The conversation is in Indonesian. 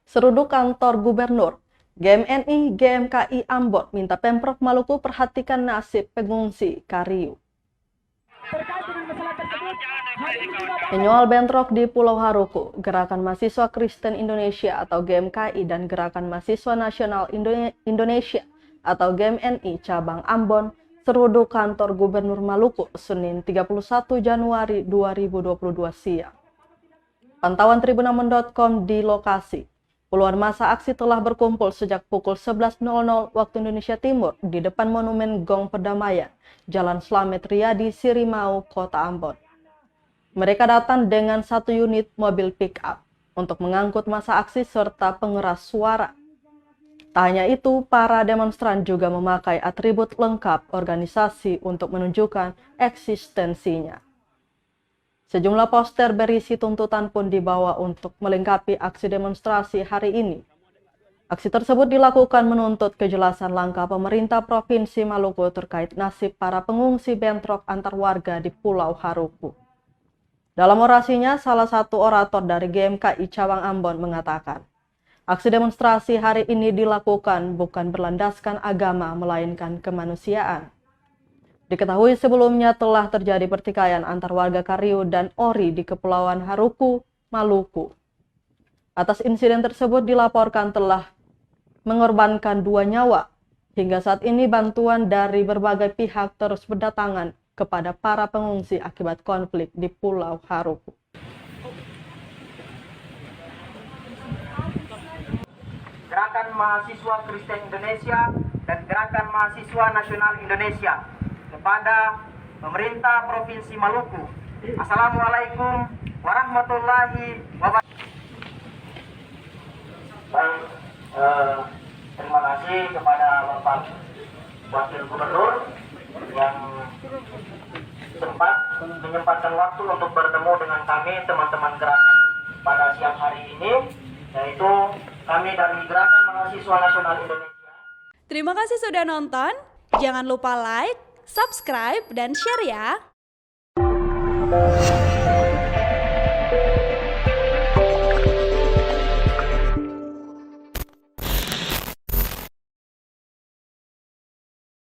seruduk kantor gubernur. GMNI GMKI Ambon minta Pemprov Maluku perhatikan nasib pengungsi Kariu. Menyoal bentrok di Pulau Haruku, Gerakan Mahasiswa Kristen Indonesia atau GMKI dan Gerakan Mahasiswa Nasional Indonesia atau GMNI Cabang Ambon seruduk kantor Gubernur Maluku Senin 31 Januari 2022 siang. Pantauan tribunambon.com di lokasi, puluhan massa aksi telah berkumpul sejak pukul 11.00 waktu Indonesia Timur di depan Monumen Gong Perdamaian, Jalan Slamet Riyadi, Sirimau, Kota Ambon. Mereka datang dengan satu unit mobil pick-up untuk mengangkut massa aksi serta pengeras suara. Tak hanya itu, para demonstran juga memakai atribut lengkap organisasi untuk menunjukkan eksistensinya. Sejumlah poster berisi tuntutan pun dibawa untuk melengkapi aksi demonstrasi hari ini. Aksi tersebut dilakukan menuntut kejelasan langkah pemerintah Provinsi Maluku terkait nasib para pengungsi bentrok antar warga di Pulau Haruku. Dalam orasinya, salah satu orator dari GMKI Cabang Ambon mengatakan, aksi demonstrasi hari ini dilakukan bukan berlandaskan agama, melainkan kemanusiaan. Diketahui sebelumnya telah terjadi pertikaian antar warga Kariu dan Ori di Kepulauan Haruku, Maluku. Atas insiden tersebut dilaporkan telah mengorbankan 2 nyawa. Hingga saat ini bantuan dari berbagai pihak terus berdatangan kepada para pengungsi akibat konflik di Pulau Haruku. Gerakan Mahasiswa Kristen Indonesia dan Gerakan Mahasiswa Nasional Indonesia kepada pemerintah Provinsi Maluku. Assalamualaikum warahmatullahi wabarakatuh. Baik, terima kasih kepada Bapak Wakil Gubernur yang sempat menyempatkan waktu untuk bertemu dengan kami teman-teman gerakan pada siang hari ini, yaitu kami dari Gerakan Mahasiswa Nasional Indonesia. Terima kasih sudah nonton. Jangan lupa like, subscribe, dan share ya.